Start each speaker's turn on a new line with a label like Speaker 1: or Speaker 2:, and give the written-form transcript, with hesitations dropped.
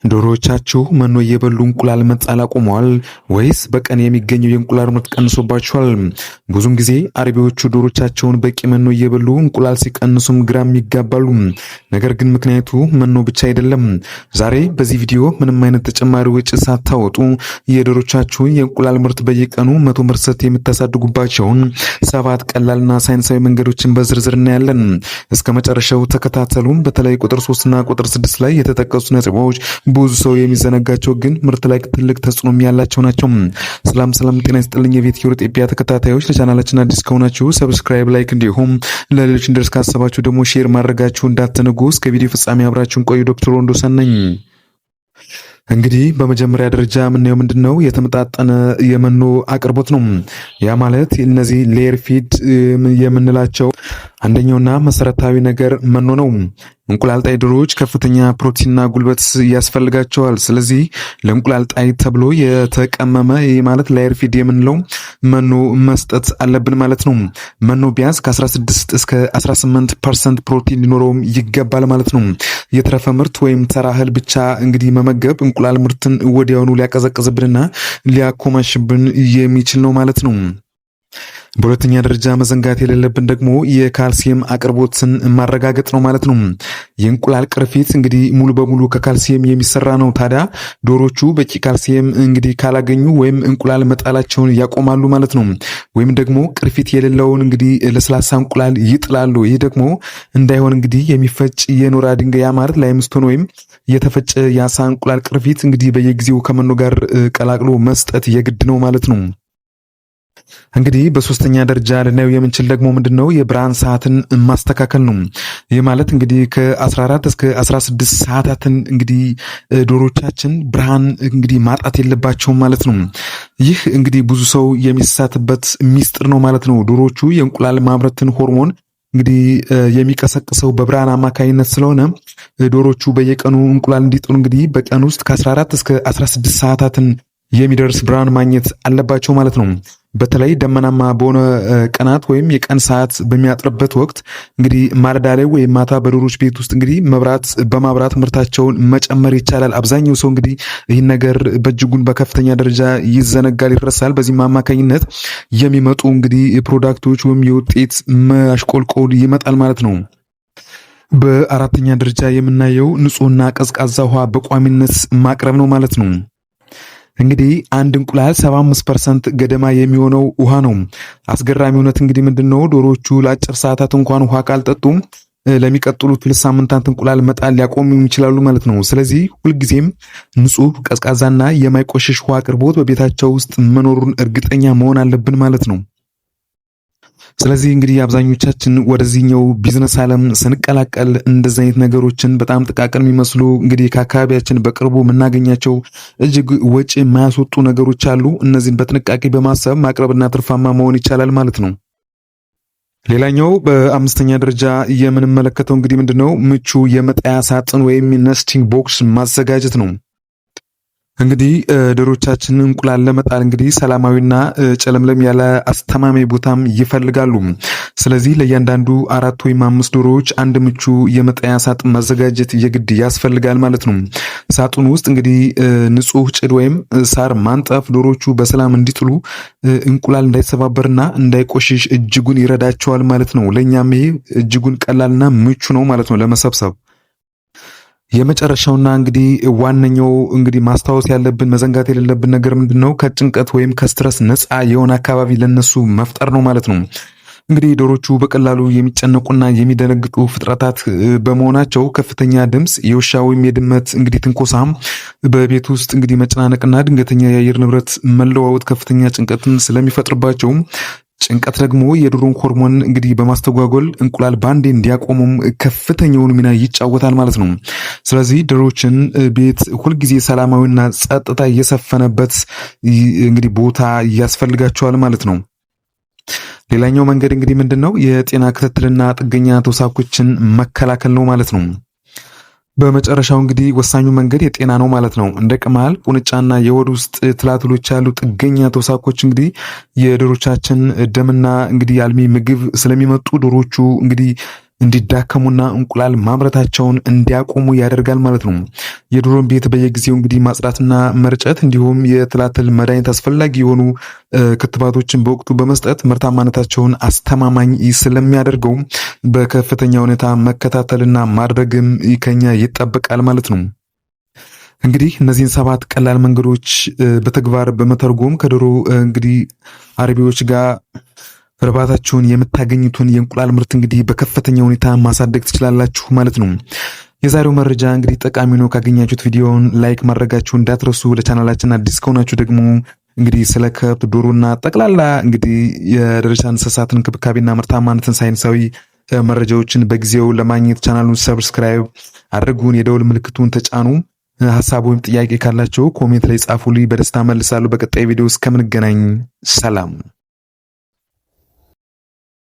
Speaker 1: ዶሮዎቻችሁ መኖ እየበሉ እንቁላል መጣል አቁመዋል ወይስ በቀን የሚገኘው የእንቁላል ምርት ቀንሶባቸዋል? ብዙውን ጊዜ አርቢዎቹ ዶሮቻቸውን በቂ መኖ እየበሉ እንቁላል ሲቀንሱም ግራም ይጋባሉ። ነገር ግን ምክንያቱ መኖ ብቻ አይደለም። ዛሬ በዚህ ቪዲዮ ምንም አይነት ተጨማሪ ወጪ ሳታወጡ የዶሮቻችሁን የእንቁላል ምርት በየቀኑ 100% የምታሳድጉባቸውን 7 ቀላልና ሳይንሳዊ መንገዶችን በዝርዝር እናያለን። እስከ መጨረሻው ተከታተሉም። በተለይ ቁጥር 3 እና ቁጥር 6 ላይ የተጠቀሱ ነጥቦች ብዙ ሰው የሚዘነጋቸው ግን ምርት ላይ ትልቅ ተጽዕኖ ያላቸው ናቸው። ሰላም ጤና ይስጥልኝ የቪትዮ ኢትዮጵያ ተከታታዮች፣ ለቻናላችን አዲስ ከሆናችሁ ሰብስክራይብ፣ ላይክ እንዲሁም ለሌሎች እንድረስ ካሰባችሁ ደግሞ ሼር ማድረጋችሁ እንዳትዘነጉ። እስከ ቪዲዮ ፍጻሜ አብራችሁን ቆዩ። ዶክተር ወንዶሰን ነኝ። እንግዲህ በመጀመሪያ ደረጃ የምናየው ምንድነው የተመጣጠነ የመኖ አቅርቦት ነው። ያ ማለት እነዚህ ሌየር ፊድ የምንላቸው አንደኛውና መሰረታዊ ነገር መኖ ነው። እንቁላል ጣይ ዶሮዎች ከፍተኛ ፕሮቲንና ጉልበት ያስፈልጋቸዋል። ስለዚህ ለእንቁላል ጣይ ተብሎ የተቀመመ ማለት ሌየር ፊድ የምንለው መኖ መስጠት አለብን ማለት ነው። መኖ ቢያንስ ከ16 እስከ 18% ፕሮቲን ሊኖረውም ይገባል ማለት ነው። የተረፈ ምርት ወይም ተራ እህል ብቻ እንግዲህ መመገብ እንቁላል ምርትን ወዲያውኑ ሊያቀዘቅዝብንና ሊያኮማሽብን የሚችል ነው ማለት ነው። በሁለተኛ ደረጃ መዘንጋት የሌለብን ደግሞ የካልሲየም አቅርቦትን ማረጋገጥ ነው ማለት ነው። የእንቁላል ቅርፊት እንግዲህ ሙሉ በሙሉ ከካልሲየም የሚሰራ ነው። ታዲያ ዶሮቹ በቂ ካልሲየም እንግዲህ ካላገኙ ወይም እንቁላል መጣላቸውን ያቆማሉ ማለት ነው። ወይም ደግሞ ቅርፊት የሌለውን እንግዲህ ለስላሳ እንቁላል ይጥላሉ። ይህ ደግሞ እንዳይሆን እንግዲህ የሚፈጭ የኖራ ድንጋይ ማለት ላይምስቶን ወይም የተፈጨ የአሳ እንቁላል ቅርፊት እንግዲህ በየጊዜው ከመኖ ጋር ቀላቅሎ መስጠት የግድ ነው ማለት ነው። እንግዲህ በሶስተኛ ደረጃ ልናየው የምንችል ደግሞ ምንድነው የብርሃን ሰዓትን ማስተካከል ነው። ይህ ማለት እንግዲህ ከ14 እስከ 16 ሰዓታትን እንግዲህ ዶሮቻችን ብርሃን እንግዲህ ማጣት የለባቸውም ማለት ነው። ይህ እንግዲህ ብዙ ሰው የሚሳትበት ሚስጥር ነው ማለት ነው። ዶሮቹ የእንቁላል ማምረትን ሆርሞን እንግዲህ የሚቀሰቅሰው በብርሃን አማካይነት ስለሆነ ዶሮቹ በየቀኑ እንቁላል እንዲጥሉ እንግዲህ በቀን ውስጥ ከ14 እስከ 16 ሰዓታትን የሚደርስ ብርሃን ማግኘት አለባቸው ማለት ነው። በተለይ ደመናማ በሆነ ቀናት ወይም የቀን ሰዓት በሚያጥርበት ወቅት እንግዲህ ማለዳ ላይ ወይም ማታ በዶሮች ቤት ውስጥ እንግዲህ መብራት በማብራት ምርታቸውን መጨመር ይቻላል። አብዛኛው ሰው እንግዲህ ይህን ነገር በእጅጉን በከፍተኛ ደረጃ ይዘነጋል፣ ይረሳል። በዚህም አማካኝነት የሚመጡ እንግዲህ ፕሮዳክቶች ወይም የውጤት ማሽቆልቆል ይመጣል ማለት ነው። በአራተኛ ደረጃ የምናየው ንጹህና ቀዝቃዛ ውሃ በቋሚነት ማቅረብ ነው ማለት ነው። እንግዲህ አንድ እንቁላል 75% ገደማ የሚሆነው ውሃ ነው። አስገራሚ እውነት እንግዲህ ምንድነው ዶሮቹ ለአጭር ሰዓታት እንኳን ውሃ ካልጠጡም ለሚቀጥሉት 2 ሳምንታት እንቁላል መጣል ሊያቆሙ ይችላሉ ማለት ነው። ስለዚህ ሁልጊዜም ንጹህ ቀዝቃዛና የማይቆሽሽ ውሃ አቅርቦት በቤታቸው ውስጥ መኖሩን እርግጠኛ መሆን አለብን ማለት ነው። ስለዚህ እንግዲህ አብዛኞቻችን ወደዚህኛው ቢዝነስ ዓለም ስንቀላቀል እንደዚህ አይነት ነገሮችን በጣም ጥቃቅን የሚመስሉ እንግዲህ ከአካባቢያችን በቅርቡ የምናገኛቸው እጅግ ወጪ የማያስወጡ ነገሮች አሉ። እነዚህን በጥንቃቄ በማሰብ ማቅረብና ትርፋማ መሆን ይቻላል ማለት ነው። ሌላኛው በአምስተኛ ደረጃ የምንመለከተው እንግዲህ ምንድነው ምቹ የመጣያ ሳጥን ወይም ነስቲንግ ቦክስ ማዘጋጀት ነው። እንግዲህ ዶሮቻችን እንቁላል ለመጣል እንግዲህ ሰላማዊና ጨለምለም ያለ አስተማማኝ ቦታም ይፈልጋሉ። ስለዚህ ለእያንዳንዱ 4 ወይም 5 ዶሮዎች አንድ ምቹ የመጣያ ሳጥን ማዘጋጀት የግድ ያስፈልጋል ማለት ነው። ሳጥኑ ውስጥ እንግዲህ ንጹህ ጭድ ወይም ሳር ማንጠፍ ዶሮቹ በሰላም እንዲጥሉ እንቁላል እንዳይሰባበርና እንዳይቆሽሽ እጅጉን ይረዳቸዋል ማለት ነው። ለኛም ይሄ እጅጉን ቀላልና ምቹ ነው ማለት ነው ለመሰብሰብ። የመጨረሻውና እንግዲህ ዋነኛው እንግዲህ ማስታወስ ያለብን መዘንጋት የሌለብን ነገር ምንድነው ከጭንቀት ወይም ከስትረስ ነፃ የሆነ አካባቢ ለነሱ መፍጠር ነው ማለት ነው። እንግዲህ ዶሮቹ በቀላሉ የሚጨነቁና የሚደነግጡ ፍጥረታት በመሆናቸው ከፍተኛ ድምጽ፣ የውሻ ወይም የድመት እንግዲህ ትንኮሳም፣ በቤት ውስጥ እንግዲህ መጨናነቅና ድንገተኛ የአየር ንብረት መለዋወጥ ከፍተኛ ጭንቀትን ስለሚፈጥርባቸው ጭንቀት ደግሞ የዶሮን ሆርሞን እንግዲህ በማስተጓጎል እንቁላል ባንዴ እንዲያቆሙም ከፍተኛውን ሚና ይጫወታል ማለት ነው። ስለዚህ ዶሮችን ቤት ሁልጊዜ ሰላማዊና ጸጥታ የሰፈነበት እንግዲህ ቦታ ያስፈልጋቸዋል ማለት ነው። ሌላኛው መንገድ እንግዲህ ምንድነው የጤና ክትትልና ጥገኛ ተውሳኮችን መከላከል ነው ማለት ነው። በመጨረሻው እንግዲህ ወሳኙ መንገድ የጤና ነው ማለት ነው። እንደ ቅማል፣ ቁንጫና የሆድ ውስጥ ትላትሎች ያሉ ጥገኛ ተውሳኮች እንግዲህ የዶሮቻችን ደምና እንግዲህ አልሚ ምግብ ስለሚመጡ ዶሮቹ እንግዲህ እንዲዳከሙና እንቁላል ማምረታቸውን እንዲያቆሙ ያደርጋል ማለት ነው። የዶሮን ቤት በየጊዜው እንግዲህ ማጽዳትና መርጨት እንዲሁም የትላትል መድኃኒት አስፈላጊ የሆኑ ክትባቶችን በወቅቱ በመስጠት ምርታማነታቸውን አስተማማኝ ስለሚያደርገው በከፍተኛ ሁኔታ መከታተልና ማድረግም ከኛ ይጠበቃል ማለት ነው። እንግዲህ እነዚህን 7 ቀላል መንገዶች በተግባር በመተርጎም ከዶሮ እንግዲህ አርቢዎች ጋር እርባታችሁን የምታገኙትን የእንቁላል ምርት እንግዲህ በከፍተኛ ሁኔታ ማሳደግ ትችላላችሁ ማለት ነው። የዛሬው መረጃ እንግዲህ ጠቃሚ ነው ካገኛችሁት ቪዲዮውን ላይክ ማድረጋችሁን እንዳትረሱ። ለቻናላችን አዲስ ከሆናችሁ ደግሞ እንግዲህ ስለ ከብት ዶሮና ጠቅላላ እንግዲህ የደረጃ እንስሳት እንክብካቤና ምርታማነትን ሳይንሳዊ መረጃዎችን በጊዜው ለማግኘት ቻናሉን ሰብስክራይብ አድርጉን፣ የደውል ምልክቱን ተጫኑ። ሐሳብ ወይም ጥያቄ ካላችሁ ኮሜንት ላይ ጻፉልኝ፣ በደስታ መልሳለሁ። በቀጣይ ቪዲዮ እስከምንገናኝ ሰላም።